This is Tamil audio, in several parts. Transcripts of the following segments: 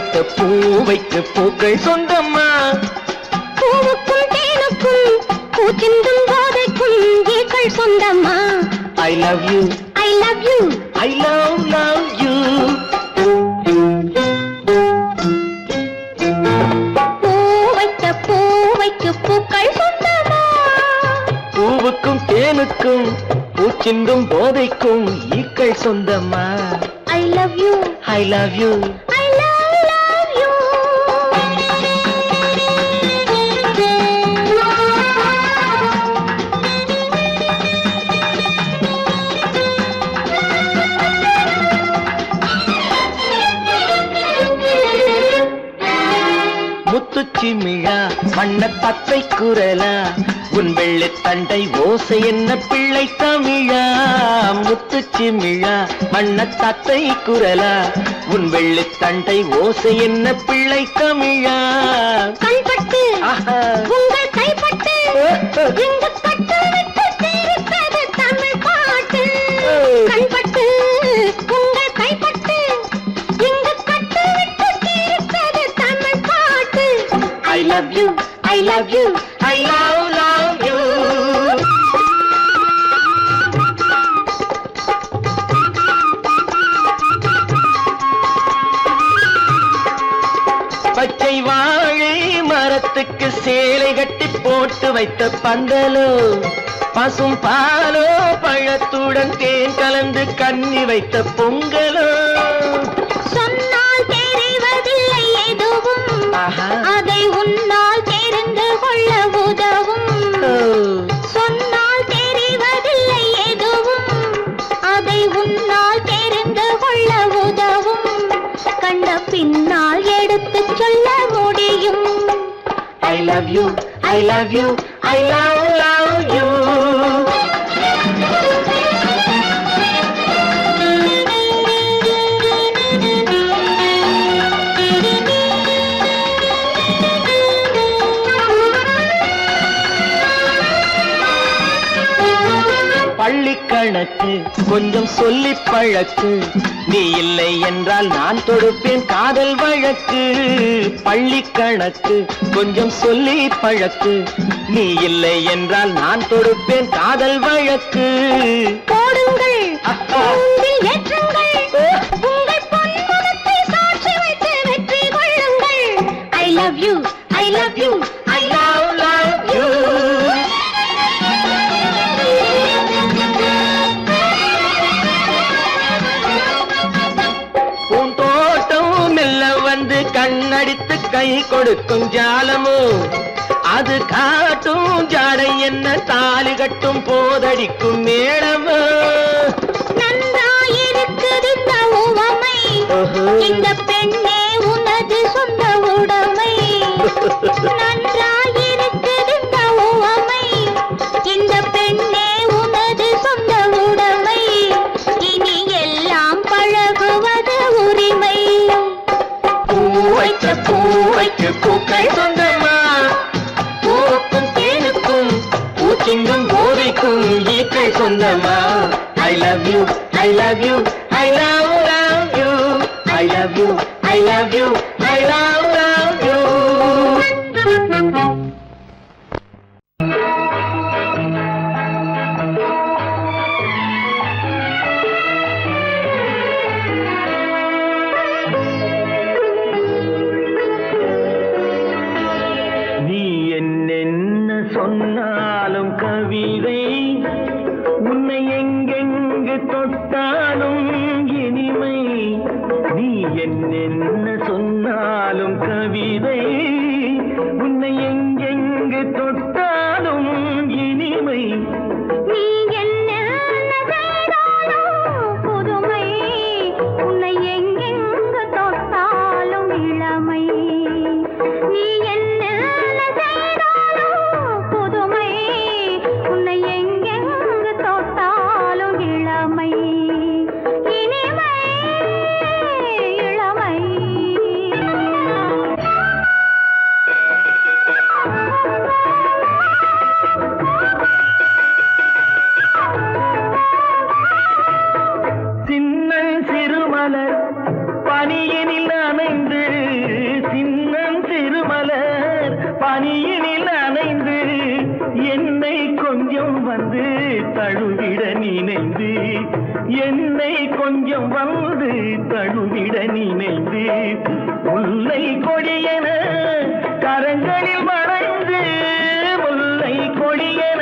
வைத்த பூவைக்கு பூக்கள் சொந்தம்மா. பூவுக்கும் தேனுக்கும் பூச்சிந்தும் போதைக்கும் ஈக்கள் சொந்தம்மா. I love you, I love you, I love you. பூவைக்கு பூக்கள் சொந்தமா. பூவுக்கும் தேனுக்கும் பூச்சிந்தும் போதைக்கும் ஈக்கள் சொந்தம்மா. I love you, I love you, I love you. முத்துச்சிமிழா மண்ண பத்தை குரலா உன் வெள்ளை தண்டை ஓசை என்ன பிள்ளை தமிழா. முத்துச்சிமிழா மண்ண தத்தை குரலா உன் வெள்ளை தண்டை ஓசை என்ன பிள்ளை தமிழா. கண்பட்டு உங்கள் கைப்பட்டு எங்கு கட்டு விட்டு தீர்த்தது தமிழ் பாட்டு. கண்பட்டு உங்கள் கைப்பட்டு எங்கு கட்டு விட்டு தீர்த்தது தமிழ் பாட்டு. I love you, I love you, I love you. பச்சை வாழை மரத்துக்கு சேலை கட்டி போட்டு வைத்த பந்தலோ பசும் பாலோ பழத்துடன் தேன் கலந்து கண்ணி வைத்த பொங்கலோ. சொன்னால் தெரிவதில்லை எதுவும் அதை உன்னால் தெரிந்து கொள்ள உதவும். சொன்னால் தெரிவதில்லை எதுவும் அதை உன்னால் தெரிந்து கொள்ள உதவும். கண்ட பின்னால் எடுத்து சொல்ல முடியும். I love you, I love you, I love you. பள்ளி கணக்கு கொஞ்சம் சொல்லி பழக்கு, நீ இல்லை என்றால் நான் தொடுப்பேன் காதல் வழக்கு. பள்ளி கணக்கு கொஞ்சம் சொல்லி பழக்கு, நீ இல்லை என்றால் நான் தொடுப்பேன் காதல் வழக்கு. போடுங்கள் ஏற்றுங்கள் உங்கள் பொன்முகத்தை சாட்சி வைத்து வெற்றி கொள்ளுங்கள். I love you, I love you, I love you. பூந்தோட்டம் மெல்ல வந்து கண்ணடித்து கை கொடுக்கும் ஜாலமோ அது காட்டும் ஜாடை என்ன தாலி கட்டும் போதடிக்கும் மேளமோ. நன்றாயிருக்குது இந்த உவமை, இந்த பெண்ணே உனது சொந்த உடைமை. நன்றாயிருக்குது இந்த உவமை, இந்த பெண்ணே உனது சொந்த உடைமை. இனி எல்லாம் பழகுவது உரிமை. பூவைக்கு பூக்கள் சொந்தமா. பூவுக்கும் தேனுக்கும் பூச்சிங்கும் போதைக்கும் ஈக்கள் சொந்தமா. I love you, I love you, I love you, I love you, I love you, I love you. நீ என்னென்ன சொன்னாலும் கவிதை, உன்னை எங்கெங்கு தொட்டாலும் இனிமை. நீ என்னென்ன சொன்னாலும் கவிதை, உன்னை எங்கெங்கு தொட்டாலும் இனிமை. நீ என்ன செய்தாலும் புதுமை, உன்னை எங்கெங்கு தொட்டாலும் இளமை. நீ என்ன செய்தாலும் புதுமை, உன்னை எங்கெங்கு தொட்டாலும் இளமை. என்னை கொஞ்சம் வந்து தழுவிட நினைந்து முல்லை கொடியென கரங்களில் வளைந்து முல்லை கொடியென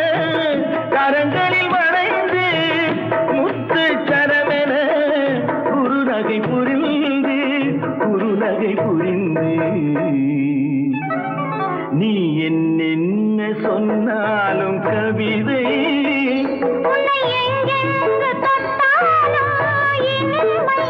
கரங்களில் வளைந்து முத்து சரமென குறுநகை புரிந்து நீ என்ன சொன்னாலும் கவிதை உன்னை எங்கெங்கு தொட்டாலும் இனிமை.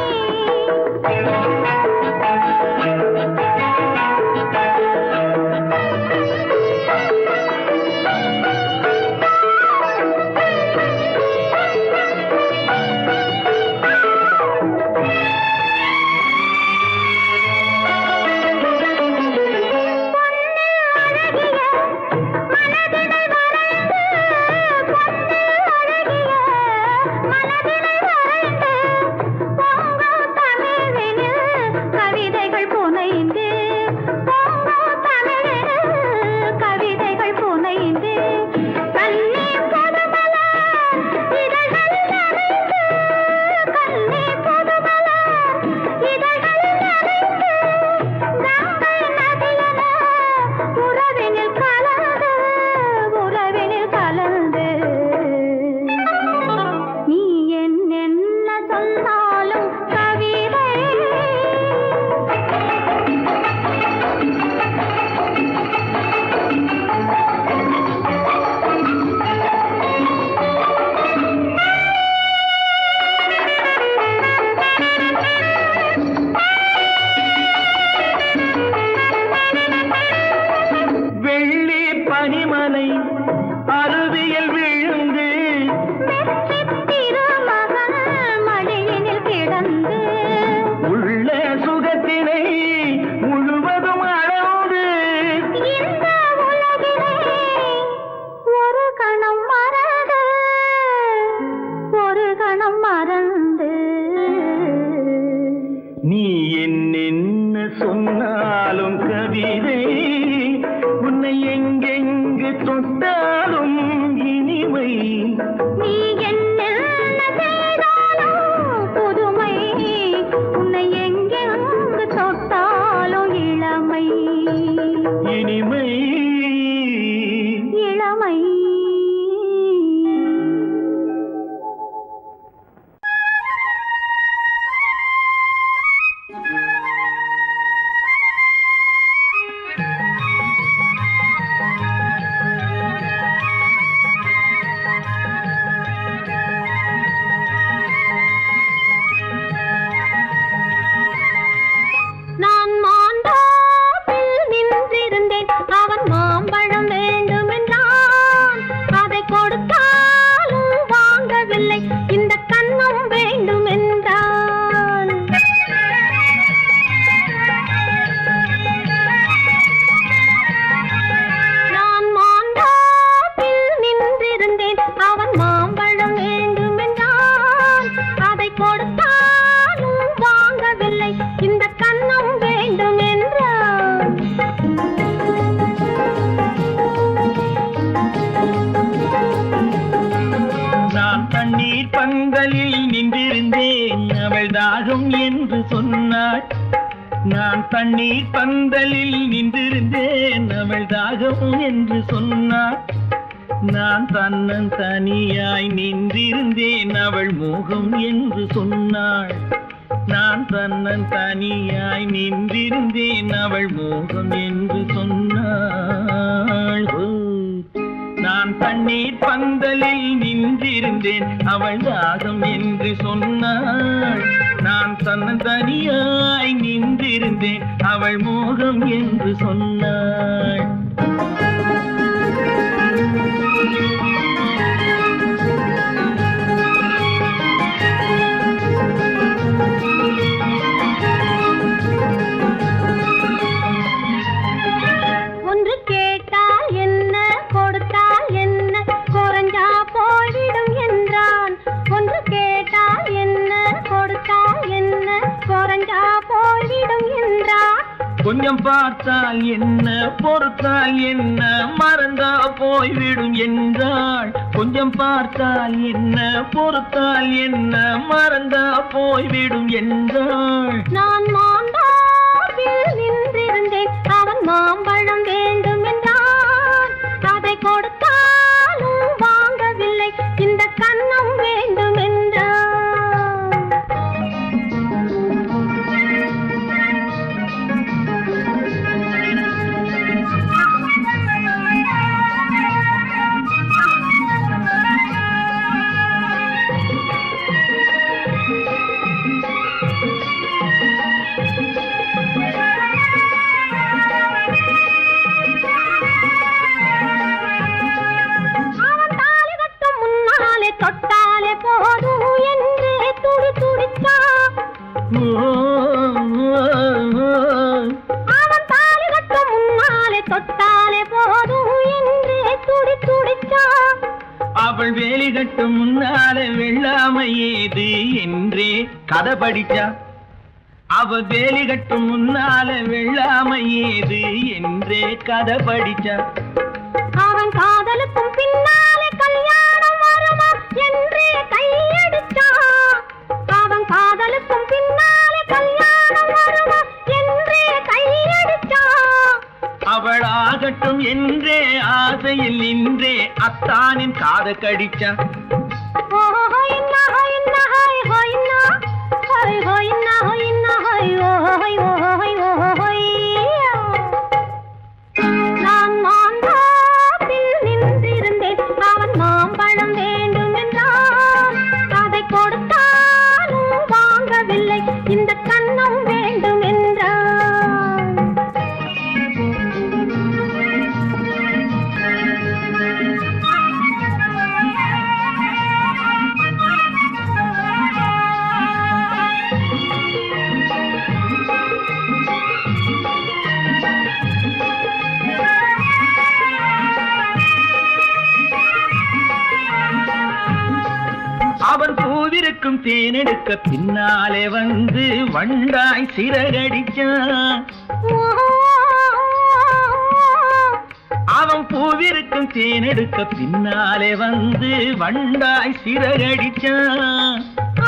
பனிமலை அருவியில் விழுந்து மழையினில் கிடந்து உள்ள சுகத்தினை முழுவதும் அளந்து இந்த உலகிலே ஒரு கணம் மறந்து நீ என்ன சொன்னாலும் கவிதை உன்னை எங்கெங்கு தொட்டாலும் இனிமை நீ என்ன செய்தாலும் புதுமை உன்னை எங்கெங்கு தொட்டாலும் இளமை இனிமை இளமை. நான் மாந்தோப்பில் நின்றிருந்தேன், அவன் மாம்பழம் வேண்டுமென்றான். அதை கொடுத்தாலும் வாங்கவில்லை, இந்த கன்னம் வேண்டுமென்றான். நான் மாந்தோப்பில் நின்றிருந்தேன், அவன் மாம்பழம் வேண்டுமென்றான். அதை கொடுத்தாலும் வாங்கவில்லை, இந்த கன்னம் வேண்டும் என்றான். நான் தண்ணீர் பந்தலில் நின்றிருந்தேன், அவள் தாகம் என்று சொன்னாள். நான் தண்ணீர் பந்தலில் நின்றிருந்தேன், அவள் தாகம் என்று சொன்னாள். நான் தன்னன் தனியாய் நின்றிருந்தேன், அவள் மோகம் என்று சொன்னாள். நான் தன்னன் தனியாய் நின்றிருந்தேன், அவள் மோகம் என்று சொன்னாள். நான் தண்ணீர் பந்தலில் நின்றிருந்தேன், அவள் தாகம் என்று சொன்னாள். நான் தன்னன் தனியாய் நின்றிருந்தேன், அவள் மோகம் என்று சொன்னாள். ஒன்று கேட்டால் என்ன, கொடுத்தால் என்ன, குறைஞ்சா போய்விடும் என்றான். ஒன்று கேட்டால் என்ன, கொடுத்தால் என்ன, குறைஞ்சா போய்விடும் என்றான். கொஞ்சம் பார்த்தால் என்ன பொறுத்தால் என்ன மறந்தா போய்விடும் என்றாள். கொஞ்சம் பார்த்தால் என்ன பொறுத்தால் என்ன மறந்தா போய்விடும் என்றாள். நான் மாந்தாவில் நின்றிருந்தேன், அவன் மாம்பழம் வேண்டும் என்றான். அதை கொடுத்தாலும் வாங்கவில்லை, இந்த கன்னம் வேண்டும் என்றான். தொட்டாலே போதும் என்றே துடி துடிச்சா. அவன் தாலி கட்டும் முன்னாலே தொட்டாலே போதும் என்றே துடி துடிச்சா. அவள் வேலி கட்டும் முன்னாலே வெள்ளாமை ஏது என்றே கதை படிச்சா. அவள் வேலி கட்டும் முன்னாலே வெள்ளாமை ஏது என்றே கதை படிச்சா. அவன் காதலுக்கும் பின்னாலே கல்யாணம் வருமா என்றே கையடிச்சா. அவன் காதலுக்கும் பின்னாலே கல்யாணம் வருமா என்றே கையடிச்சா. அவள் ஆகட்டும் என்றே ஆசையில் நின்றே அத்தானின் காத கடிச்சா. நான் மாந்தாப்பில் நின்றிருந்தேன், அவன் மாம்பழம் வேண்டும் என்றான். அதை கொடுத்தாலும் வாங்கவில்லை, இந்த கன்னம் வேண்டும் என்றான். அவன் பூவிருக்கும் தேனெடுக்க பின்னாலே வந்து வண்டாய் சிறகடிச்சான். அவன் பூவிருக்கும் தேனெடுக்க பின்னாலே வந்து வண்டாய் சிறகடிச்சான்.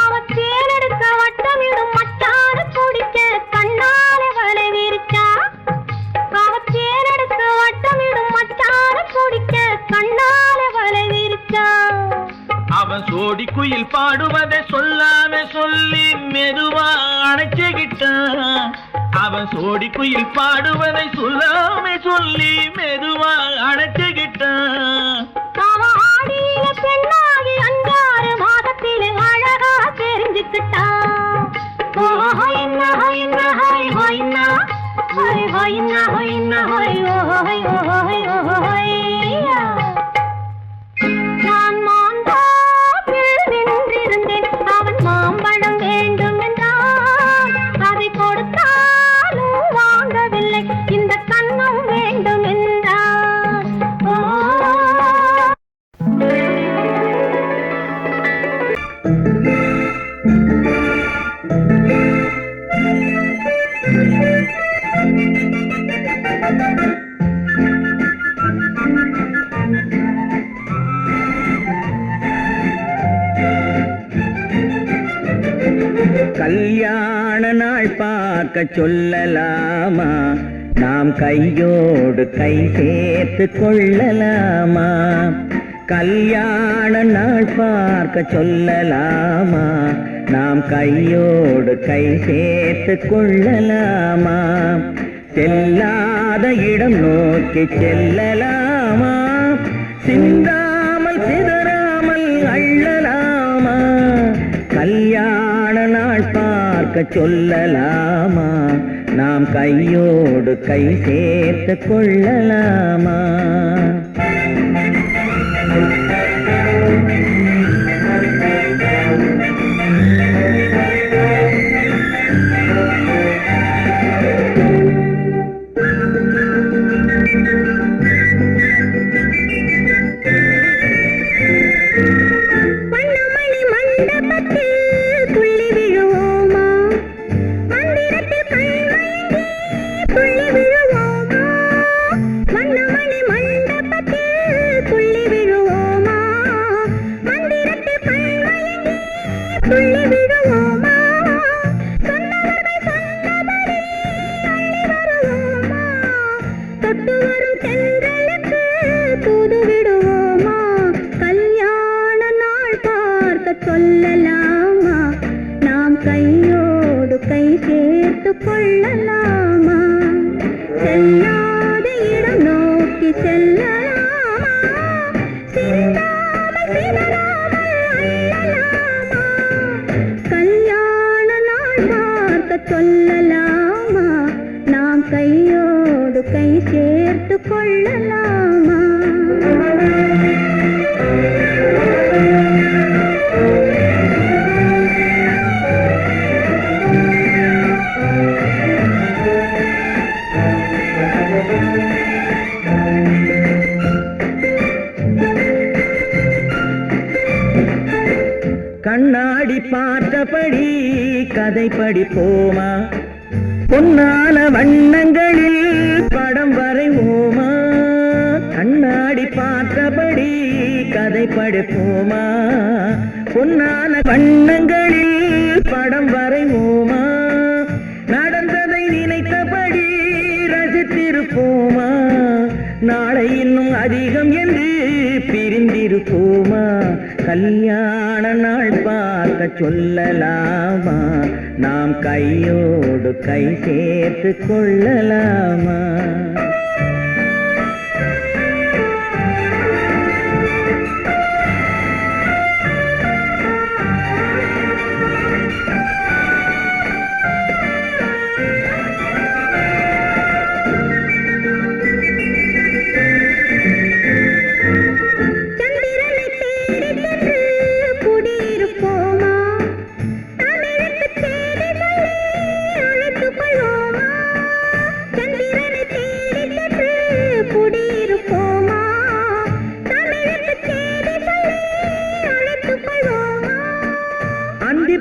அவன் தேனெடுக்க வட்டமிடும் மட்டாறு குடிக்க கண்ணாலே வலை விரிச்சா. அவன் தேனெடுக்க வட்டமிடும் மட்டாறு குடிக்க கண்ணாலே வலை விரிச்சா. அவன் சோடி குயில் பாடுவதை சொல்லாம சொல்லி மெதுவா அணைச்சுக்கிட்டான். அவன் சோடி குயில் பாடுவதை சொல்லாம சொல்லி மெதுவா அணைச்சுக்கிட்டான். அவன் ஆடியில பெண்ணாகி 5-6 மாதத்திலே அழகா தெரிஞ்சுக்கிட்டான். நான் மாந்தாப்பில் நின்றிருந்தேன், அவன் மாம்பழம் வேண்டும் என்றான். அதை கொடுத்தாலும் வாங்கவில்லை, இந்த கன்னம் வேண்டும் என்றான். கல்யாண நாள் பார்க்க சொல்லலாமா, நாம் கையோடு கை சேர்த்து கொள்ளலாமா. கல்யாண நாள் பார்க்க சொல்லலாமா, நாம் கையோடு கை சேர்த்து கொள்ளலாமா. செல்லாத இடம் நோக்கி செல்லலாமா, சிந்தாமல் சிதறாமல் அள்ளலாமா. கல்யாண நாள் பார்க்க சொல்லலாமா, நாம் கையோடு கை சேர்த்து கொள்ளலாமா. துள்ளி விழுவோமா, மந்திரத்தில் கண்மயங்கி துள்ளி விடுவோமா சொன்னவர்கள் சொன்னபடி அள்ளி வருவோமா தொட்டு வரும் தென்றலுக்கு தூது விடுவோமா கல்யாண நாள் பார்க்க சொல்லலாமா நாம் கையோடு கை சேர்த்து கொள்ளலாமா செல்லாத இடம் நோக்கி செல்லலாமா சிந்தாமல் சிதறாமல் அள்ளலாமா கல்யாண நாள் பார்க்க சொல்லலாமா நாம் கையோடு கை சேர்த்து கொள்ளலாமா கண்ணாடி பார்த்தபடி கதை படிப்போமா பொன்னான வண்ணங்களில் படம் வரைவோமா கண்ணாடி பார்த்தபடி கதை படிப்போமா பொன்னான வண்ணங்களில் படம் வரைவோமா நடந்ததை நினைத்தபடி ரசித்திருப்போமா நாளை இன்னும் அதிகம் என்று பிரிந்திருப்போமா கல்யாண நாள் பார்க்க சொல்லலாமா நாம் கையோடு கை சேர்த்து கொள்ளலாமா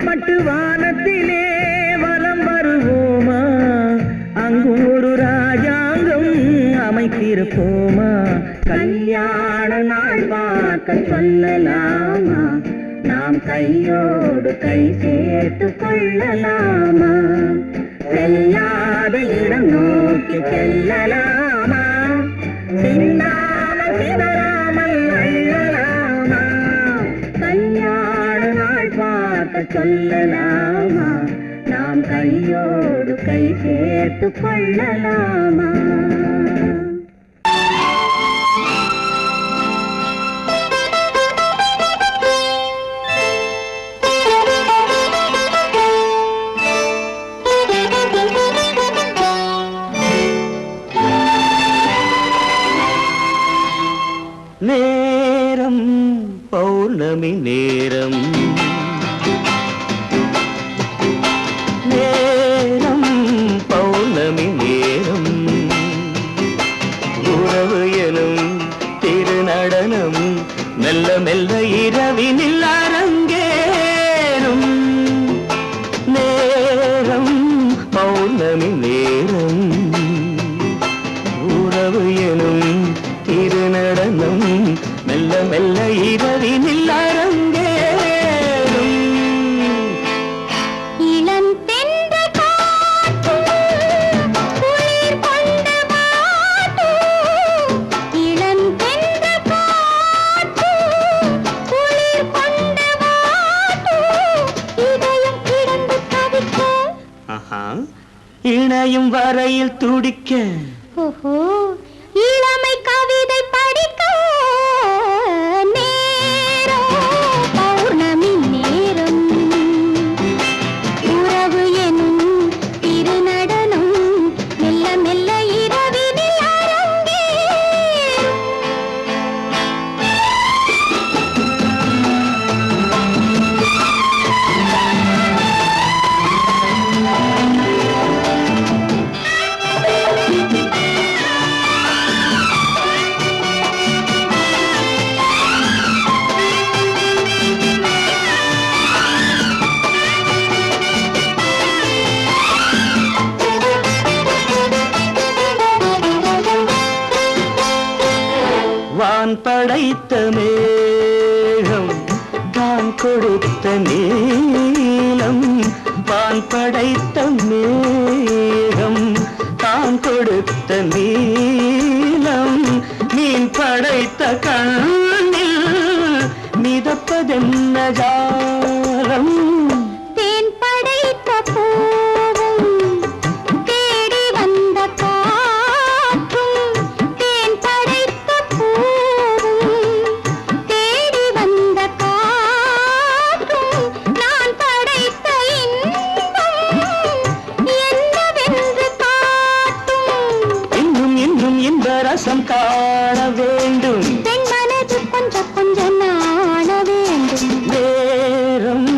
பட்டு வானத்திலே வலம் வருவோமா அங்கு ஒரு ராஜாங்கம் அமைத்திருப்போமா கல்யாண நாள் பார்க்க சொல்லலாமா நாம் கையோடு கை சேர்த்து கொள்ளலாமா செல்லாத இடம் நோக்கி செல்லலாமா சிந்தாமல் சிதறாமல் அள்ளலாமா கல்யாண நாள் பார்க்க சொல்லலாமா நாம் கையோடு கை சேர்த்து கொள்ளலாமா நேரம் பௌர்ணமி நேரம் நேரம் பௌர்ணமி நேரம் உறவு எனும் திருநடனம் மெல்ல மெல்ல இரவினில் அரங்கேறும் நேரம் பௌர்ணமி நேரம் உறவு எனும் திருநடனம் மெல்ல மெல்ல இரவினில் அரங்கேறும் இளம் தென்றல் காற்றும் குளிர் கொண்ட வாட்டும் இளம் தென்றல் காற்றும் குளிர் கொண்ட வாட்டும் இதயம் கிடந்து தவிக்க இணையும் வரையில் துடிக்க ஓஹோ இளமை கவிதை படிக்க நேரம் பௌர்ணமி நேரம் உறவு எனும் திருநடனம் மெல்ல மெல்ல இரவினில் அரங்கேறும் வான் படைத்த மேகம் தான் கொடுத்த நீலம் வான் படைத்த மேகம் தான் கொடுத்த நீலம் மீன் படைத்த கண்ணில் மிதப்பதென்ன ஜாலம் தேன் படைத்த பூவும் தேடி வந்த காற்றும் தேன் படைத்த பூவும் தேடி வந்த காற்றும் நான் படைத்த இன்பம் என்னவென்று காட்டும் இன்னும் இன்னும் இன்ப ரசம் காண வேண்டும் பெண் மனது கொஞ்சம் கொஞ்சம் நாண வேண்டும் நேரம்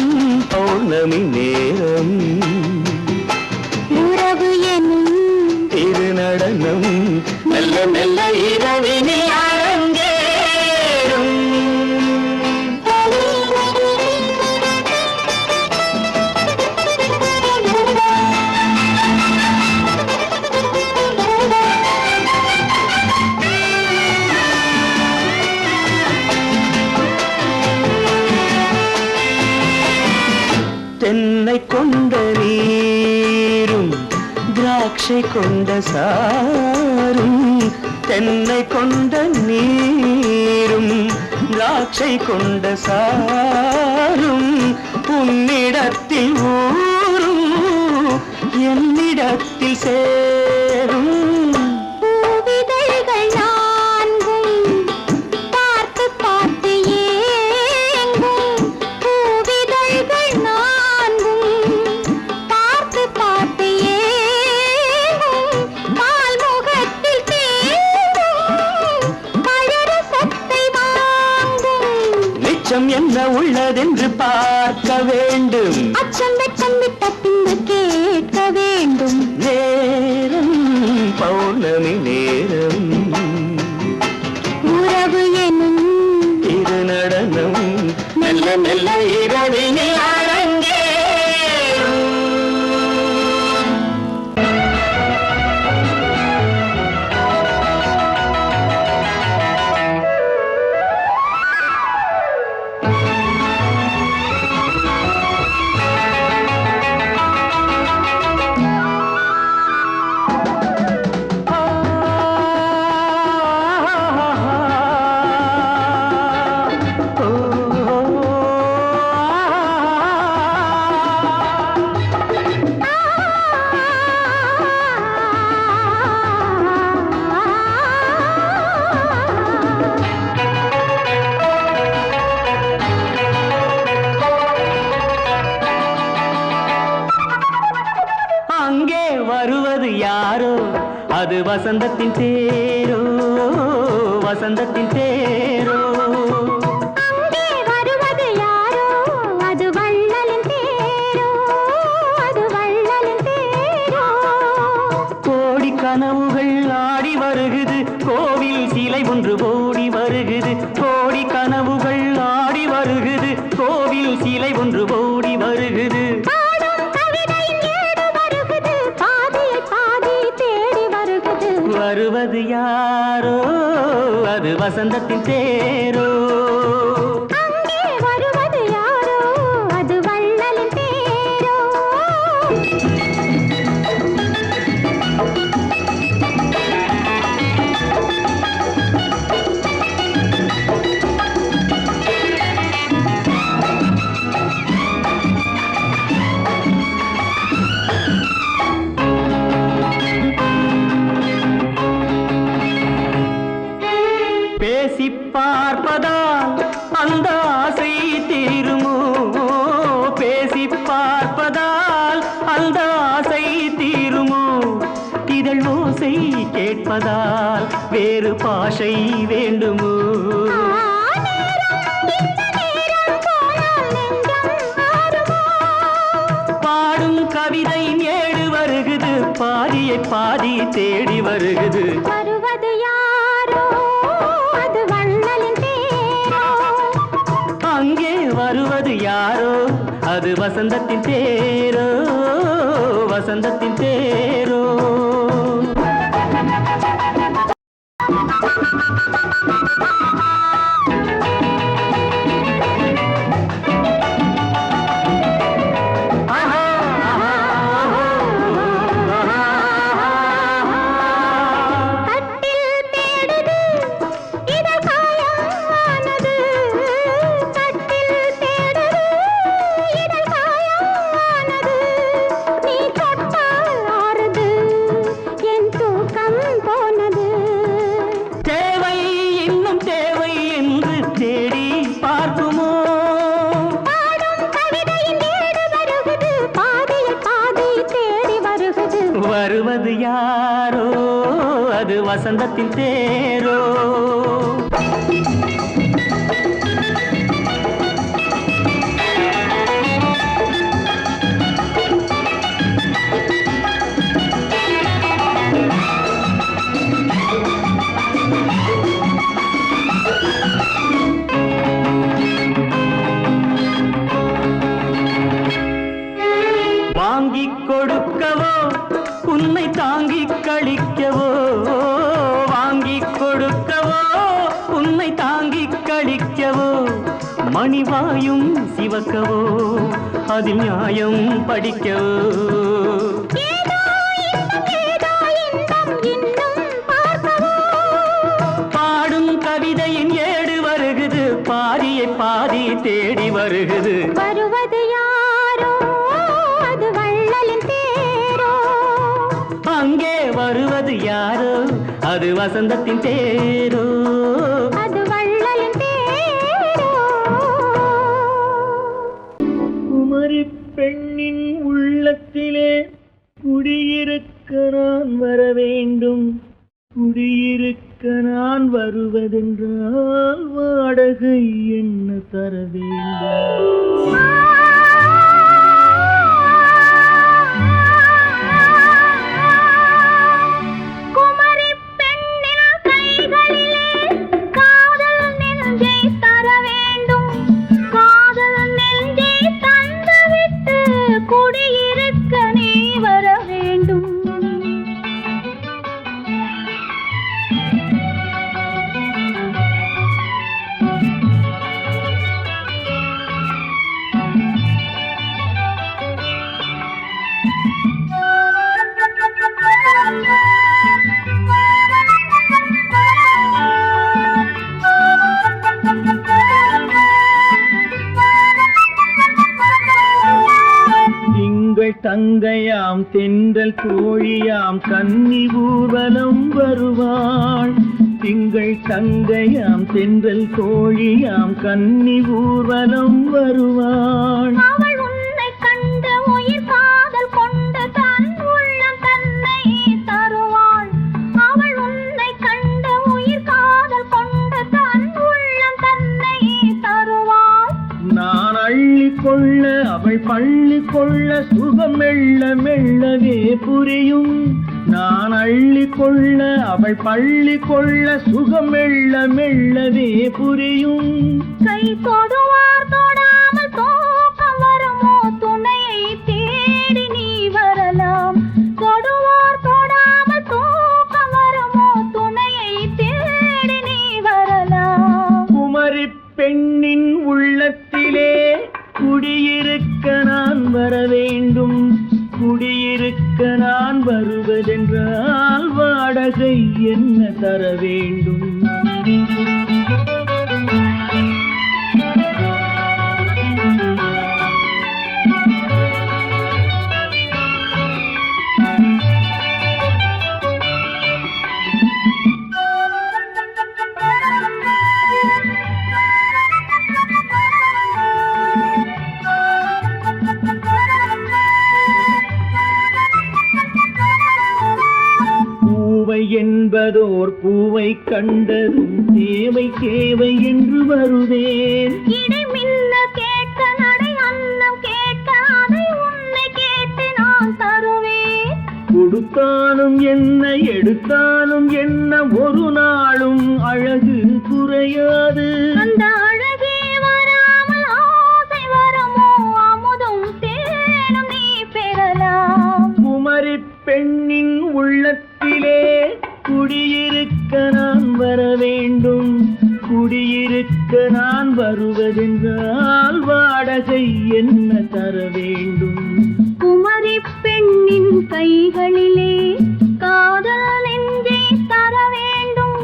பௌர்ணமி நேரம் உறவு எனும் திருநடனம் மெல்ல மெல்ல இரவினில் அரங்கேறும் தென்னை கொண்ட நீரும் திராட்சை கொண்ட சாரும் தென்னை கொண்ட நீரும் திராட்சை கொண்ட சாரும் உன்னிடத்தில் ஊரும் என்னிடத்தில் சேரும் பூவிதழ்கள் நான்கும் பார்த்து பார்த்து ஏங்கும் பூவிதழ்கள் நான்கும் பார்த்து பார்த்து ஏங்கும் பால்முகத்தில் தேங்கும் பழரசத்தை வாங்கும் மிச்சம் என்ன உள்ளதென்று பார்க்க வேண்டும் அச்சம் வெச்சம் விட்ட பின்பு கேட்க வேண்டும் நேரம் பௌர்ணமி நேரம் உறவு எனும் திருநடனம் மெல்ல மெல்ல இரவினில் அரங்கேறும் அங்கே வருவது யாரோ அது வசந்தத்தின் தேரோ வசந்தத்தின் தேரோ அங்கே வருவது யாரோ அது வள்ளலின் தேரோ அது வள்ளலின் தேரோ கோடி கனவுகள் ஆடி வருகுது கோவில் சிலை ஒன்று ஓடி வருகுது கோடி கனவுகள் ஆடி வருகுது கோவில் சிலை ஒன்று ஓடி வருகுது பாடும் கவிதையின் ஏடு வருகுது பாதியை பாதி தேடி வருகுது வருவது யாரோ அது வசந்தத்தின் தேரோ அங்கே வருவது யாரோ அது வள்ளலின் தேரோ பேசி பார்ப்பதால் அந்த ஆசை தீருமோ பேசி பார்ப்பதால் அந்த ஆசை தீருமோ இதழ் ஓசை கேட்பதால் வேறு பாஷை வேண்டுமோ பாடும் கவிதை ஏடு வருகுது பாதியை பாதி தேடி வருகுது வருவது யாரோ அது வள்ளலின் தேரோ அங்கே வருவது யாரோ அது வசந்தத்தின் தேரோ வசந்தத்தின் தேரோ வருவது யாரோ அது வசந்தத்தின் தேரோ. வாங்கிக் கொடுக்கவோ உன்னை தாங்கிக் கழிக்கவோ, வாங்கிக் கொடுக்கவோ உன்னை தாங்கிக் கழிக்கவோ, மணிவாயும் சிவக்கவோ அதில் நியாயம் படிக்கவோ. பாடும் கவிதையின் ஏடு வருகுது, பாதியை பாதி தேடி வருகுது. வருவது யாரோ அது வள்ளலின் தேரோ. அங்கே வருவது யாரோ அது வசந்தத்தின் தேரோ. அது வள்ளலின் தேரோ. குமரி பெண்ணின் உள்ளத்திலே குடியிருக்க நான் வர வேண்டும். குடியிருக்க நான் வருவதென்றால் வாடகை என்ன தர வேண்டும். குமரி பெண்ணின் கைகளிலே காதல் நெஞ்சை தர வேண்டும். காதல் நெஞ்சை தந்துவிட்டு குடியிருக்க நீ வர வேண்டும். திங்கள் தங்கையாம் தென்றல் தோழியாம் கன்னி ஊர்வலம் வருவாள். திங்கள் தங்கையாம் தென்றல் தோழியாம் கன்னி ஊர்வலம் வருவாள். அவள் உன்னை கண்டு உயிர் காதல் கொண்டு தன் உள்ளம் தன்னை தருவாள். அவள் உன்னை கண்டு உயிர் காதல் கொண்டு தன் உள்ளம் தன்னை தருவாள். நான் அள்ளி கொள்ள அவள் பள்ளி கொள்ள சுகம் மெல்ல மெல்லவே புரியும். நான் அள்ளி கொள்ள அவள் பள்ளி கொள்ள சுகம் மெல்ல மெல்லவே புரியும். கை தொடுவார் தொடாமல் தூக்கம் வருமோ துணையை தேடி நீ வரலாம். தொடுவார் தொடாமல் தூக்கம் வருமோ துணையை தேடி நீ வரலாம். குமரி பெண்ணின் உள்ளத்திலே குடியிருக்க நான் வர வேண்டும். குடியிருக்க நான் வருவதென்றால் வாடகை என்ன தர வேண்டும். என்பதோர் பூவை கண்டதும் தேவை தேவை என்று வருவேன். இடை மின்ன கேட்க நடை அன்னம் கேட்க அதை உன்னை கேட்டு நான் தருவேன். கொடுத்தாலும் என்ன எடுத்தாலும் என்ன ஒரு நாளும் அழகு குறையாது. அந்த அழகே வராமல் ஆசை வருமோ அமுதும் தேனும் நீ பெறலாம். குமரி பெண்ணின் உள்ளத்திலே குடியிருக்க நான் வர வேண்டும். குடியிருக்க நான் வருவதென்றால் வாடகை என்ன தர வேண்டும். குமரி பெண்ணின் கைகளிலே காதல் நெஞ்சை தர வேண்டும்.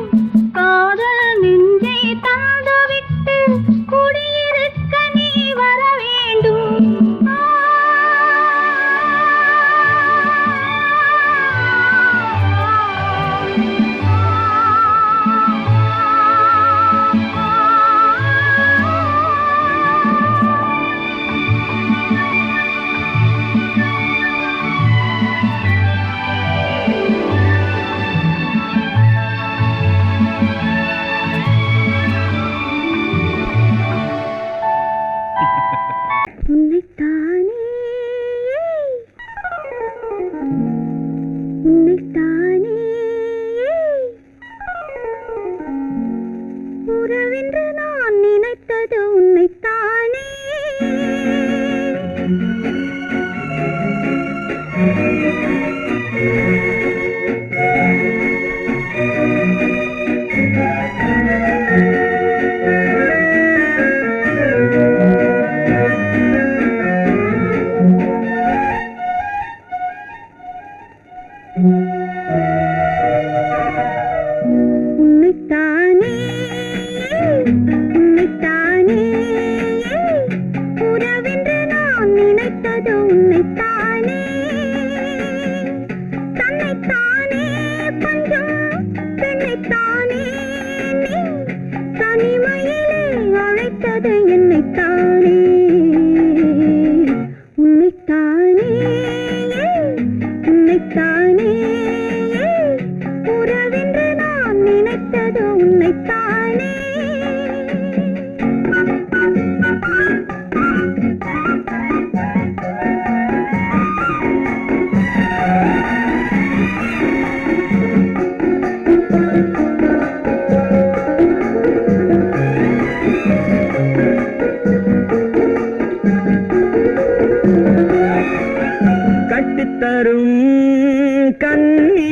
காதல் நெஞ்சை தந்துவிட்டு குடியிருக்க நீ வர வேண்டும்.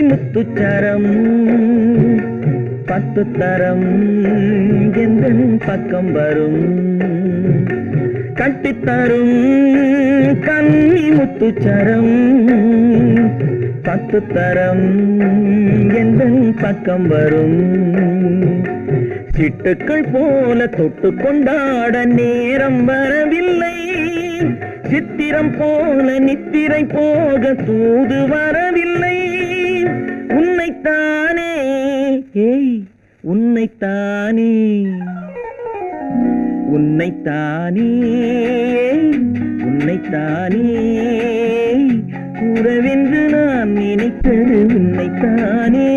முத்துச்சரம் 10 தரம் எந்தன் பக்கம் வரும் கட்டித்தரும் கன்னி முத்துச்சரம் 10 தரம் எந்தன் பக்கம் வரும் சிட்டுக்கள் போல தொட்டு கொண்டாட நேரம் வரவில்லை சித்திரம் போல நித்திரை போக தூது வரவில்லை உன்னைத்தானே ஏய் உன்னைத்தானே உன்னைத்தானே உன்னைத்தானே கூறவென்று நான் நினைத்தது உன்னைத்தானே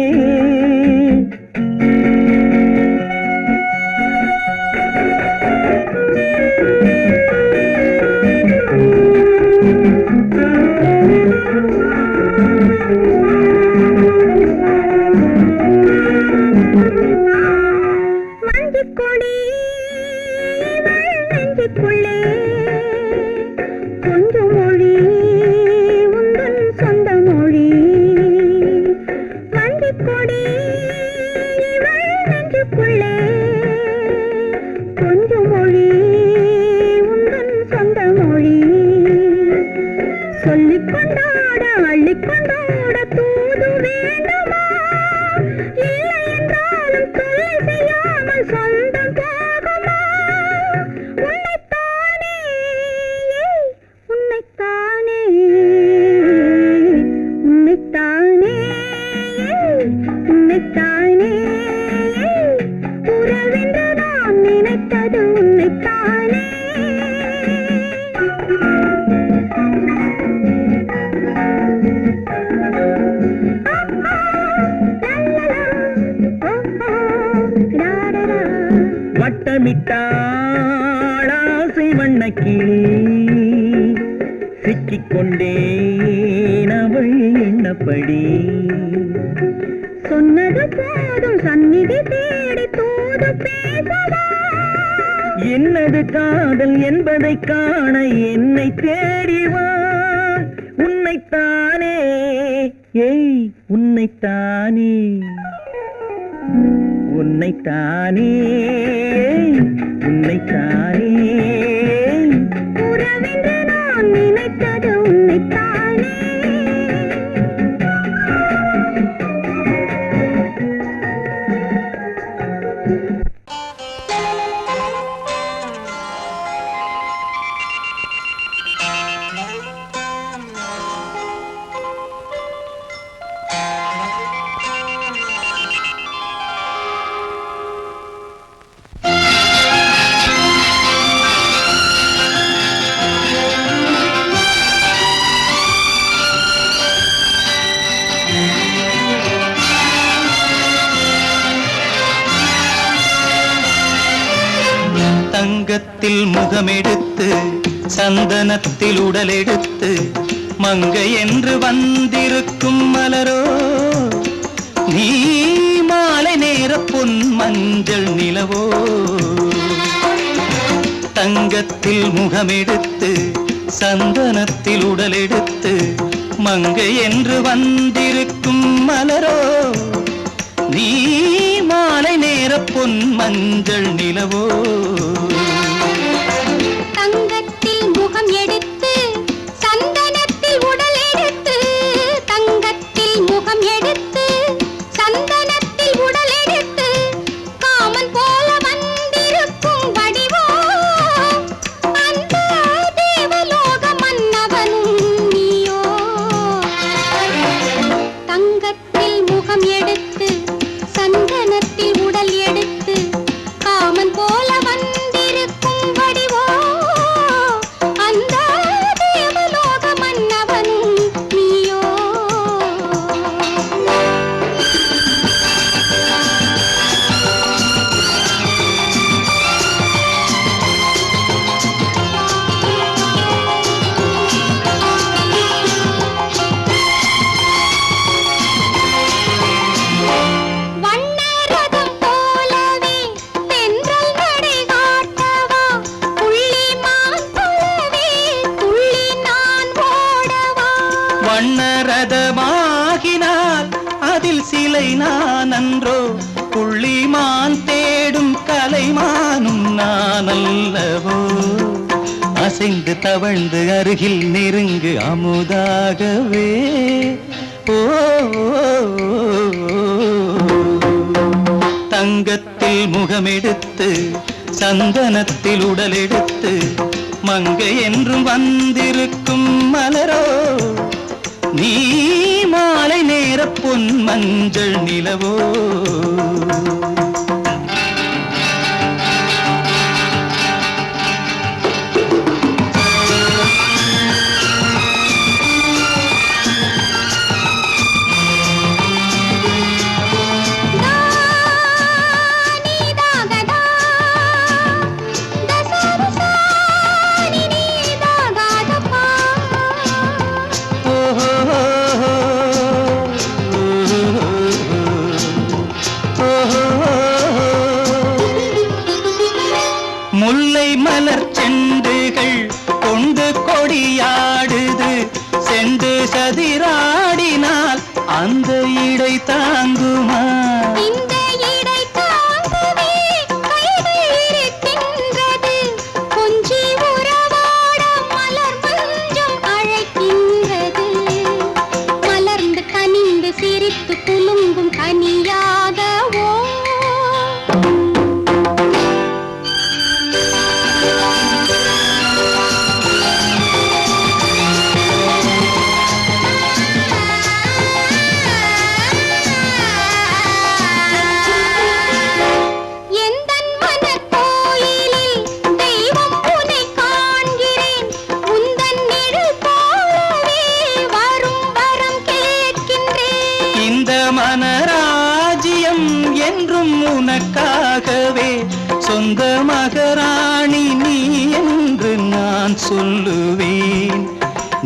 வட்டமிட்டாளாசை வண்ணக்கிளி சிக்கிக்கொண்டேன் அவள் எண்ணப்படி சொன்னது போதும் சந்நிதி தேடி தூது பேசவா என்னது காதல் என்பதை காண என்னை தேடிவா உன்னைத்தானே ஏய் உன்னைத்தானே உன்னைத்தானே உன்னைத்தானே உறவென்று நான் நினைத்தது உன்னைத்தானே தங்கத்தில் முகமெடுத்து சந்தனத்தில் உடலெடுத்து மங்கை என்று வந்திருக்கும் மலரோ நீ மாலை நேர பொன் மஞ்சள் நிலவோ தங்கத்தில் முகமெடுத்து சந்தனத்தில் உடலெடுத்து மங்கை என்று வந்திருக்கும் மலரோ நீ மாலை நேர பொன் மஞ்சள் நிலவோ தங்கத்தில் முகம் எடுத்து சந்தனத்தில் உடல் எடுத்து தங்கத்தில் முகம் எடுத்து சந்தனத்தில் உடல் எடுத்து காமன் போல வந்திருக்கும் வடிவோ அந்த தேவலோக மன்னவனும் நீயோ தங்கத்தில் முகம் எடுத்து சந்தனத்தில் உடல் எடுத்து காமன் போல வந்திருக்கும் வடிவோ அந்த தேவலோக மன்னவனும் நீயோ வண்ணரதம் போலவே தென்றல் நடை காட்டவா புள்ளிமான் போலவே துள்ளி நான் ஓடவா வண்ணரதமாகினால் அதில் சிலை நான் அன்றோ புள்ளிமான் தேடும் கலைமானும் நான் அல்லவோ அசைந்து தவழ்ந்து அருகில் நெருங்கு அமுதாகவே ஓ தங்கத்தில் முகமெடுத்து சந்தனத்தில் உடல் எடுத்து மங்கை என்றும் வந்திருக்கும் மலரோ நீ மாலை நேர பொன் மஞ்சள் நிலவோ நீதாகதா தசரசா நீதாகதப்பா முல்லை மலர் செண்டுகள் கொண்டு கொடியாடுது செண்டு சதிராடினால் அந்த இடை தாங்குமா இந்த இடை தாங்கவே கைகள் இருக்கின்றது கொஞ்சி உறவாட மலர் மஞ்சம் அழைக்கின்றது மலர்ந்து கனிந்து சிரித்து குலுங்கும் கனியாகவோ எந்தன் மனக்கோயிலில் தெய்வம் உன்னை காண்கிறேன் உந்தன் நிழல் போலவே வரும் வரம் கேட்கின்றேன் இந்த மனராஜ்யம் என்றும் உனக்காகவே சொந்த மகராணி நீ என்று நான் சொல்லுவேன்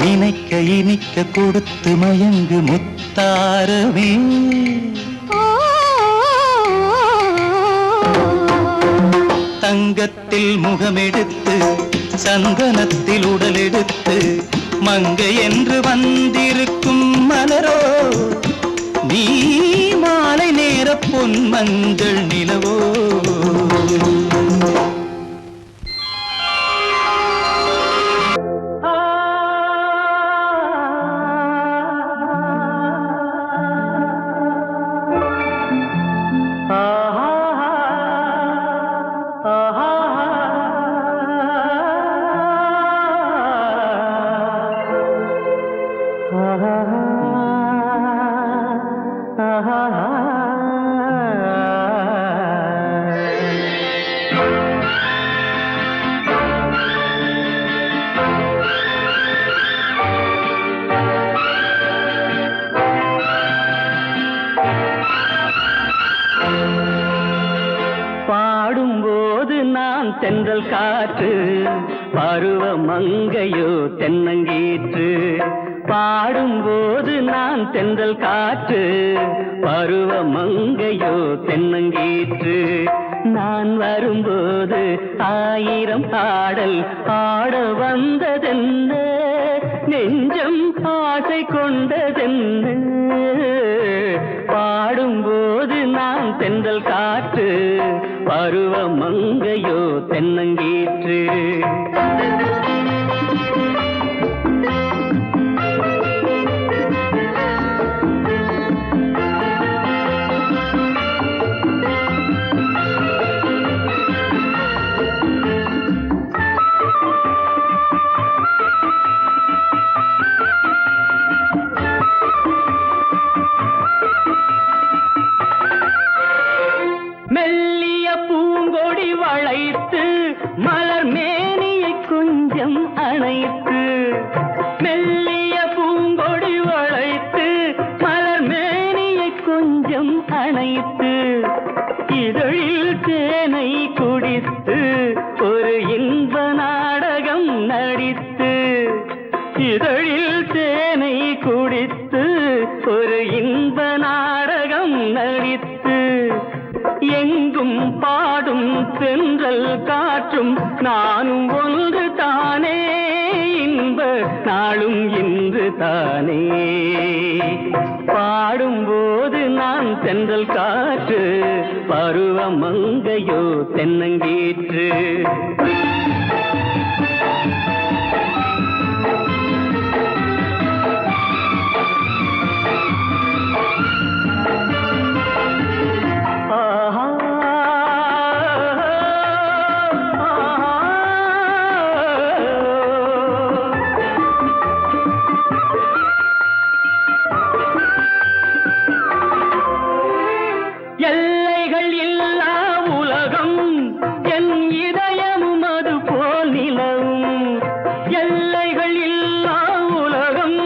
நினைக்க இனிக்க கொடுத்து மயங்கு முத்தாரவே ஓ தங்கத்தில் முகமெடுத்து சந்தனத்தில் உடல் எடுத்து மங்கை என்று வந்திருக்கும் மலரோ நீ மாலை நேர பொன் மஞ்சள் நிலவோ பாடும்போது நான் தென்றல் காற்று பருவ மங்கையோ தென்னங்கீற்று பாடும்போது நான் தென்றல் காற்று பருவ மங்கையோ தென்னங்கீற்று நான் வரும்போது ஆயிரம் பாடல் ஆட வந்ததென்ன நெஞ்சம் ஆசை கொண்டதென்ன பாடும்போது நான் தென்றல் காற்று பருவ மங்கையோ தென்னங்கீற்று மெல்லிய பூங்கொடி வளைத்து மலர் மேனியை கொஞ்சம் அணைத்து மெல்லிய பூங்கொடி வளைத்து மலர் மேனியை கொஞ்சம் அணைத்து இதழில் தேனை குடித்து ஒரு இன்ப நாடகம் நடித்து இதழில் தேனை குடித்து ஒரு இன்ப நாடகம் நடித்து எங்கும் பாடும் தென்றல் காற்றும் நானும் ஒன்று தானே இன்ப நாளும் இன்று தானே பாடும்போது நான் தென்றல் காற்று பருவ மங்கையோ தென்னங்கீற்று எல்லைகள் இல்லா உலகம் என் இதயமும் அது போல் நிலவும் எல்லைகள் இல்லா உலகம்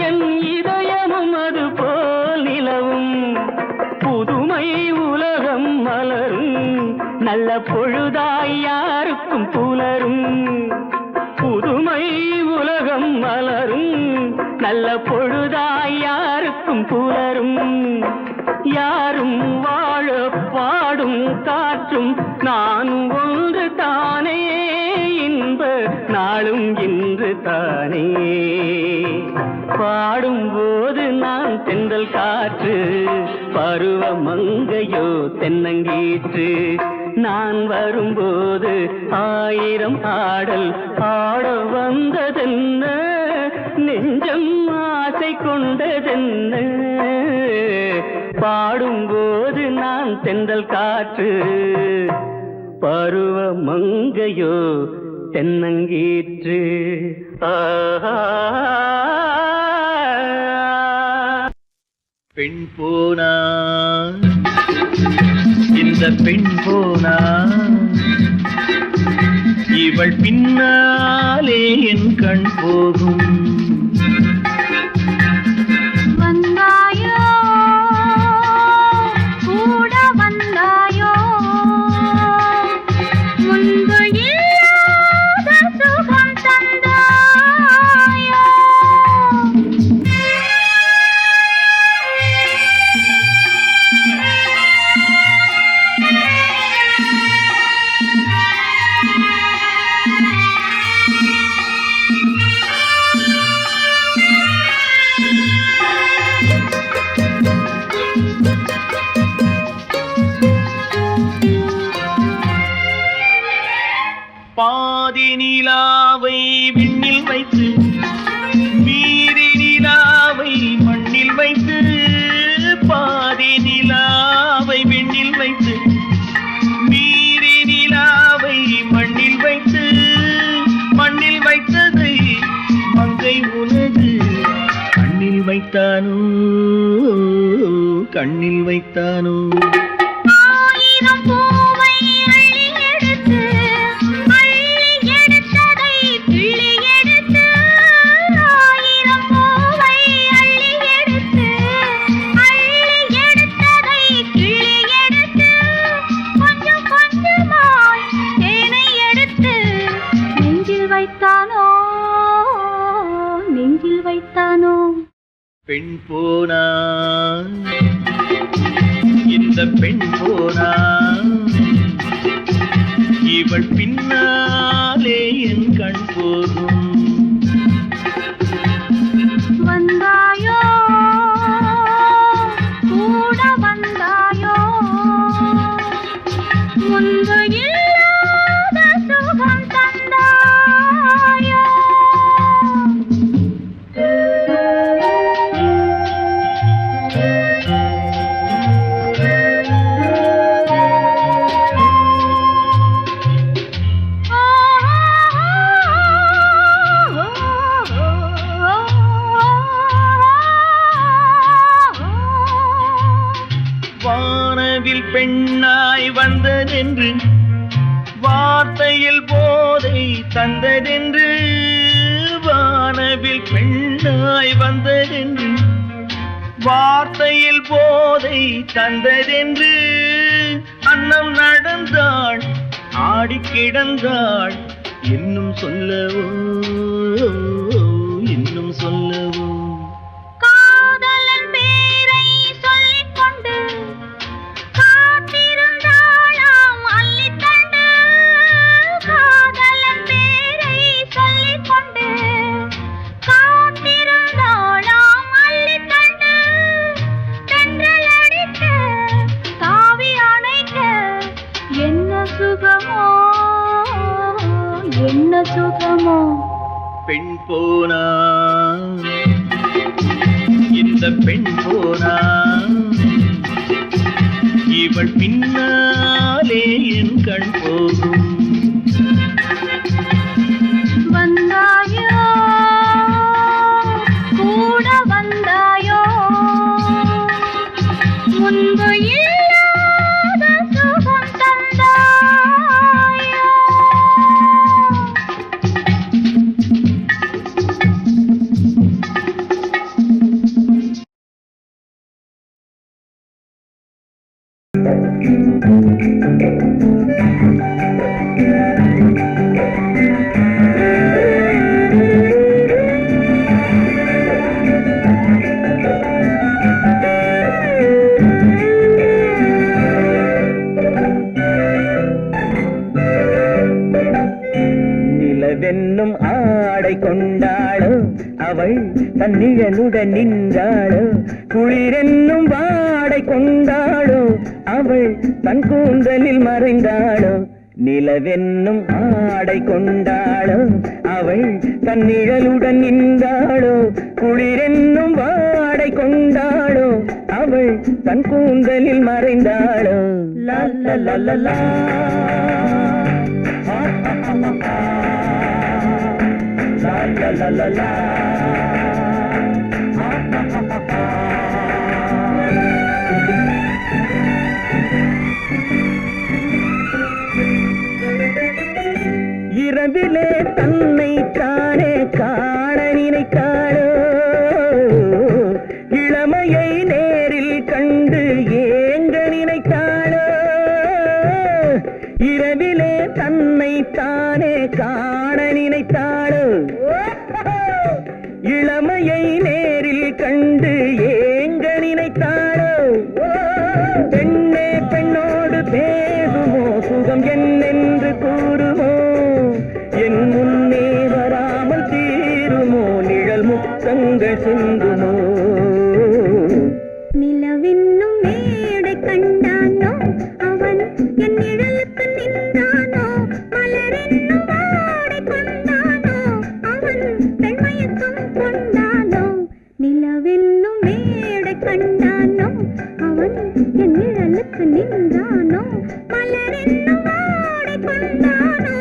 என் இதயமும் அது போல் நிலவும் புதுமை உலகம் மலரும் நல்ல பொழுதாய் யாருக்கும் புலரும் புதுமை உலகம் மலரும் நல்ல பொழுதாய் யாருக்கும் புலரும் யாரும் வாழ பாடும் காற்றும் நானும் ஒன்று தானே இன்ப நாளும் இன்று தானே பாடும்போது நான் தென்றல் காற்று பருவ மங்கையோ தென்னங்கீற்று நான் வரும்போது ஆயிரம் ஆடல் ஆட வந்ததென்ன நெஞ்சம் ஆசை கொண்டதென்ன பாடும்போது நான் தென்றல் காற்று பருவ மங்கையோ தென்னங்கீற்று பெண் போனா இந்த பெண் போனா இவள் பின்னாலே என் கண் போகும் வந்தாயோ கூட வந்தாயோ முன்பு இல்லாத சுகம் தந்தாயோ பாதி நிலாவை விண்ணில் வைத்து மீதி நிலாவை மண்ணில் வைத்து பாதி நிலாவை விண்ணில் வைத்து மீதி நிலாவை மண்ணில் வைத்து மண்ணில் வைத்ததை மங்கை உனது கண்ணில் வைத்தானோ கண்ணில் வைத்தானோ ஆயிரம் பூவை அள்ளி எடுத்து எடுத்ததை கிள்ளி எடுத்து ஆயிரம் பூவை அள்ளி எடுத்து எடுத்ததை கிள்ளி எடுத்து கொஞ்சம் கொஞ்சமாய் தேனை எடுத்து நெஞ்சில் வைத்தானோ நெஞ்சில் வைத்தானோ பெண் போனா இந்த பெண் போனா இவள் பின்னாலே என் கண் போகும் பெண்ணாய் வந்ததென்று வார்த்தையில் போதை தந்ததென்று வானவில் பெண்ணாய் வந்ததென்று வார்த்தையில் போதை தந்ததென்று அன்னம் நடந்தாள் ஆடி கிடந்தாள் இன்னும் சொல்லவோ இன்னும் சொல்லவோ காதலன் பேரை சொல்லிக் கொண்டு காத்திருந்தாளாம் அள்ளித்தண்டு. காதலன் பேரை சொல்லிக் கொண்டு காத்திருந்தாளாம் அள்ளித்தண்டு. தென்றல் அடிக்க தாவி அணைக்க என்ன சுகமோ என்ன சுகமோ. பெண் போனா இந்த பெண் போனா இவள் பின்னாலே என் கண் போகும். வந்தாயோ கூட வந்தாயோ முன்பு இல்லாத சுகம் தந்தாயோ. நிலவென்னும் ஆடை கொண்டாளோ அவள் தன்னிழலுடன் நின்றாளோ குளிரென்னும் வாடை கொண்டாளோ அவள் தன் கூந்தலில் மறைந்தாளோ. நிலவென்னும் ஆடை கொண்டாளோ அவள் தன்னிழலுடன் நின்றாளோ குளிரென்னும் வாடை கொண்டாளோ அவள் தன் கூந்தலில் மறைந்தாளோ. லா லா லா லா லா. La la la la la. இரவிலே தன்னை தானே காண நினைத்தாளோ இளமையை நேரில் கண்டு ஏங்க நினைத்தாளோ. இரவிலே தன்னை தானே காண நினைத்தாளோ இளமையை நேரில் கண்டு ஏங்க நினைத்தாளோ. பெண்ணே பெண்ணோடு பேசுமோ சுகம் என்னென்று கூறுமோ என் முன்னே வராமல் தீருமோ நிழல் முத்தங்கள் சிந்துமோ. நிலவென்னும் மேடை கண்டானோ அவன் என் நிழலுக்கு நின்றானோ. மலரென்னும் வாடை கொண்டானோ அவன் பெண்மயக்கம் கொண்டானோ. நிலவென்னும் மேடை கண்டானோ அவன் என் நிழலுக்கு நின்றானோ. மலரென்னும் வாடை கொண்டானோ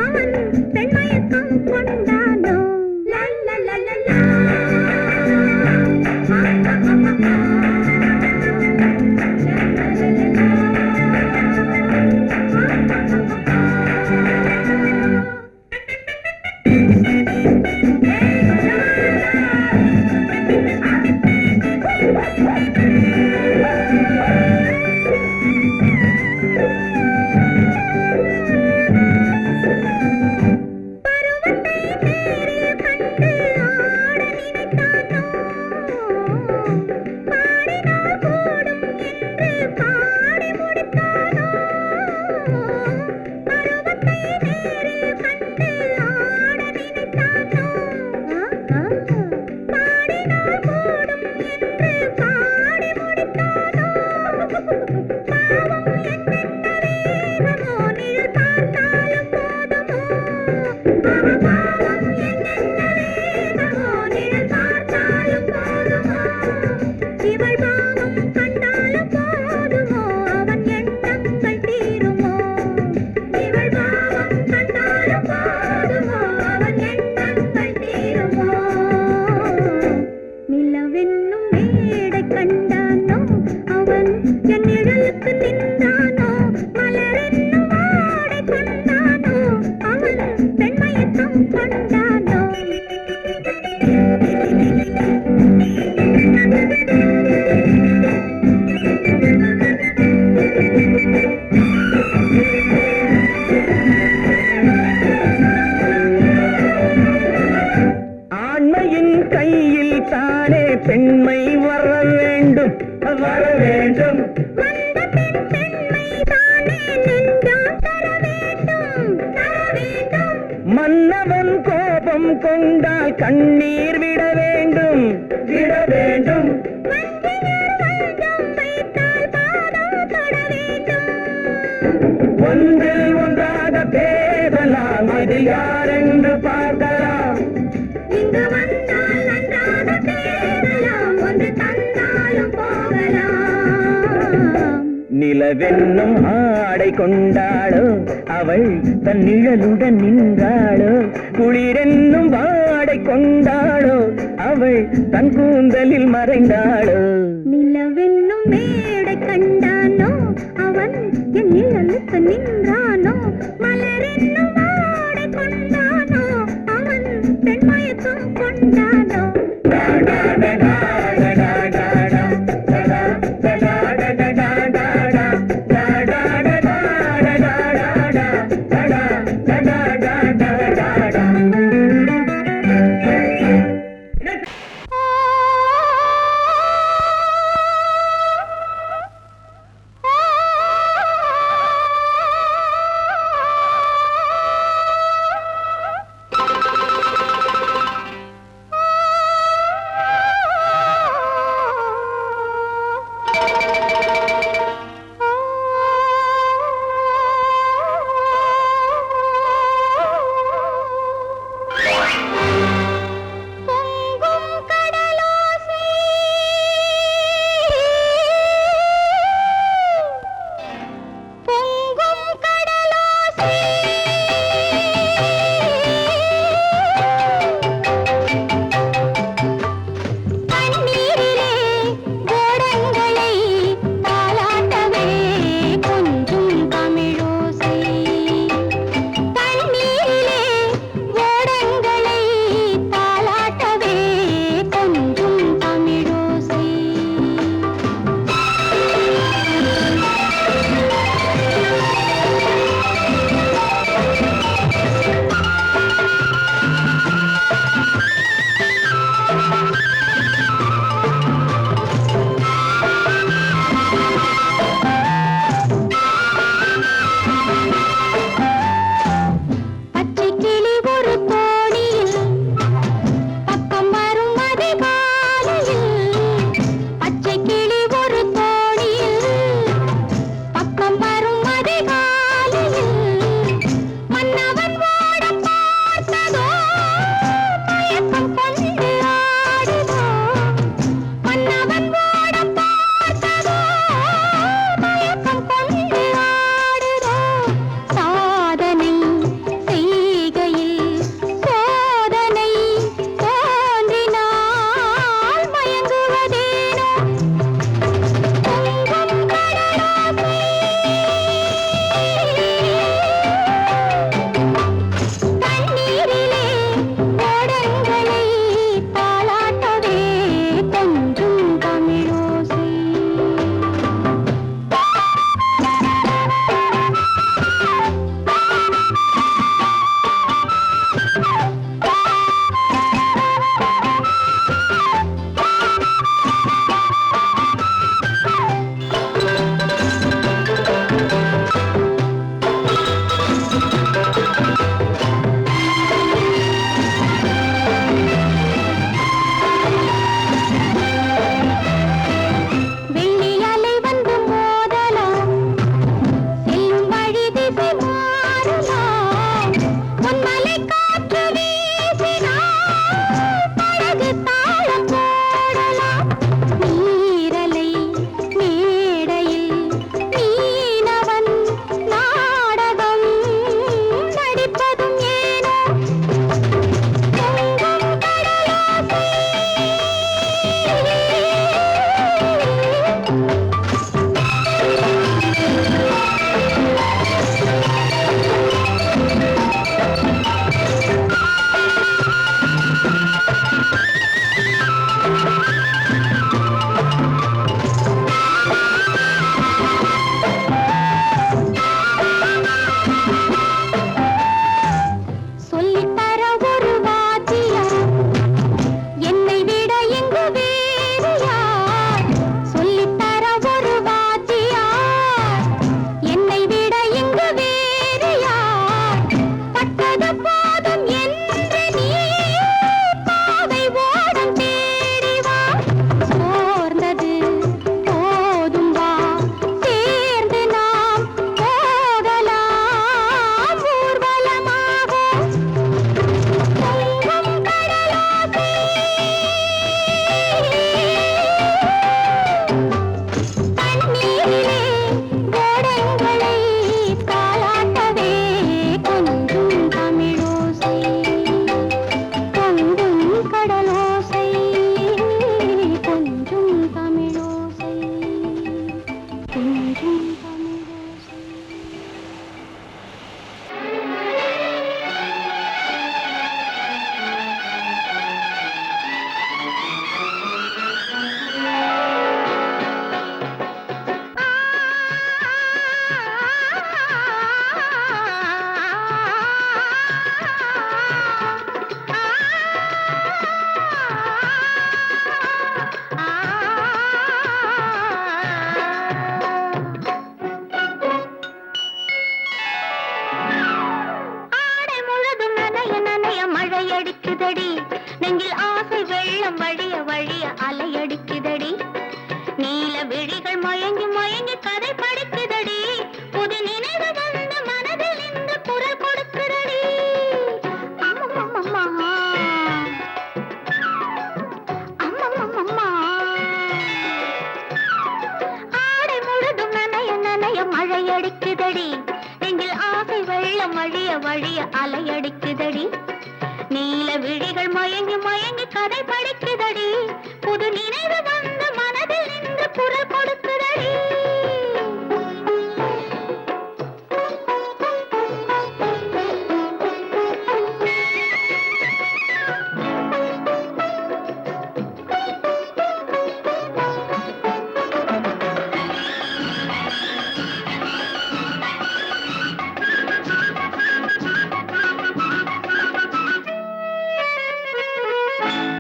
அவன் பெண்மயக்கம் கொண்டானோ. லா லா லா லா லா. கையில் தானே பெண்மை வர வேண்டும் வர வேண்டும். வந்த பெண் பெண்மை தானே நெஞ்சம் தர வேண்டும் தர வேண்டும். மன்னவன் கோபம் கொண்டால் கண்ணீர் விட வேண்டும் விட வேண்டும். வஞ்சியர் வஞ்சம் வைத்தால் பாதம் தொட வேண்டும். ஒன்றில் ஒன்றாக பேசலாம், அது யாரென்று பார்க்கலாம். இங்கு வந்தால் நன்றாக பேசலாம், ஒன்று தந்தாலும் போகலாம். நிலவென்னும் ஆடை கொண்டாளோ அவள் தன் நிழலுடன் நின்றாளோ. குளிரென்னும் வாடை கொண்டாளோ அவள் தன் கூந்தலில் மறைந்தாளோ. நிலவென்னும் மேடை கண்டானோ அவன் என் நிழலுக்கு நின்றானோ. மலரென்னும் வாடை கொண்டானோ அவன் பெண்மயக்கம் கொண்டானோ. வழிய அலையடிக்குதடி. நீல விழிகள் மயங்கி மயங்கி கதை படிக்குதடி. புது நினைவு வந்து மனதில் நின்று குரல் கொடுக்குதடி.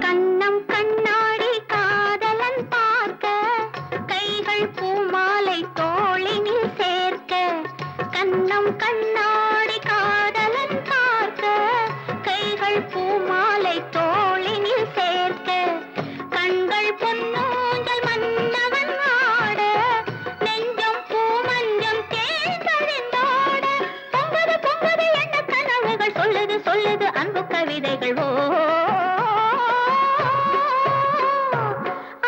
கண்ணம் கண்ணாடி காதலன் பார்க்க, கைகள் பூமாலை தோளினில் சேர்க்க. கண்ணம் கண்ணாடி காதலன் பார்க்க, கைகள் பூமாலை தோளினில் சேர்க்க. கண்கள் பொன்னூஞ்சல் மன்னவன் ஆட, நெஞ்சம் பூமஞ்சம் தேய்ந்தழிந்தாட. பொங்குது பொங்குது எண்ண கனவுகள், சொல்லுது சொல்லுது அன்பு கவிதைகள். ஓ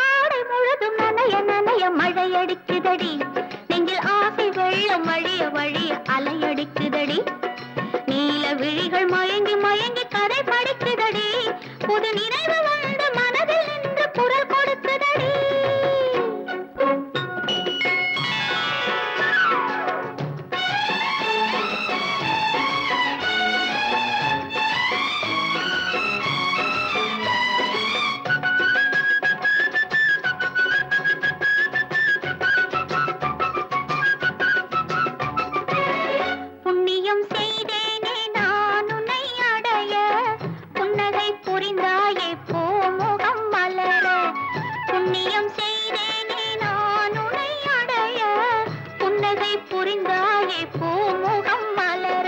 ஆடை முழுதும் நனைய நனைய மழையடிக்குதடி. நெஞ்சில் ஆசை வெள்ளம் வழிய வழிய அலையடிக்குதடி. நீல விழிகள் மயங்கி மயங்கி கதை படிக்குதடி. புது நினைவு வந்து மனதில் நின்று குரல் கொடுக்குதடி. புண்ணியம் செய்தேனே நான் உன்னை அடைய, புன்னகை புரிந்தாயே பூமுகம் மலர. புண்ணியம் செய்தேனே நான் உன்னை அடைய, புன்னகை புரிந்தாயே பூமுகம் மலர.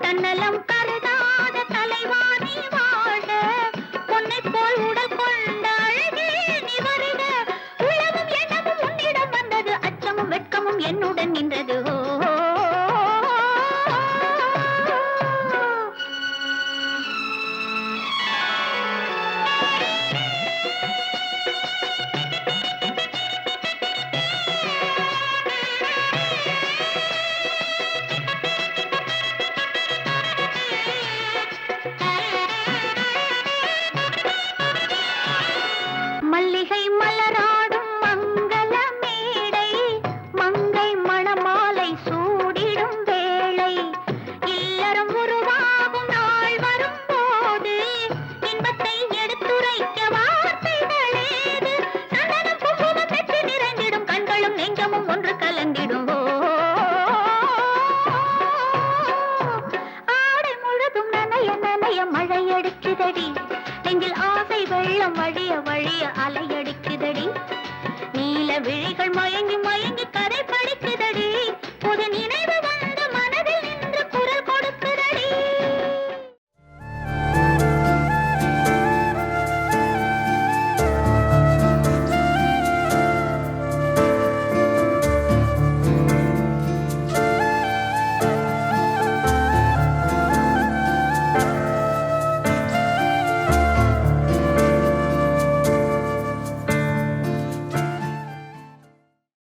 தன்னலம் கருதாத தலைவாணி வாழ, பொன்னை போல் உடல் கொண்ட அழகே நீ வருக. உலகம் எண்ணமும் உன்னிடம் வந்தது, அச்சமும் வெட்கமும் என்னுடன் நின்றது. ஓ மல்லிகை மலராடும் மங்கள மேடை, மங்கை மணமாலை சூடிடும் வேளை. இல்லறம் உருவாகும் நாள் வரும்போது, இன்பத்தை எடுத்துரைக்க வார்த்தைகளேது. சந்தனம் குங்குமம் பெற்று நிறைந்திடும், கண்களும் நெஞ்சமும் ஒன்று கலந்திடும். ஆடை முழுதும் நனைய நனைய மழையடிக்குதடி. நெஞ்சில் ஆசை வெள்ளம் வழிய வழிய அலையடிக்குதடி. நீல விழிகள் மயங்கி மயங்கி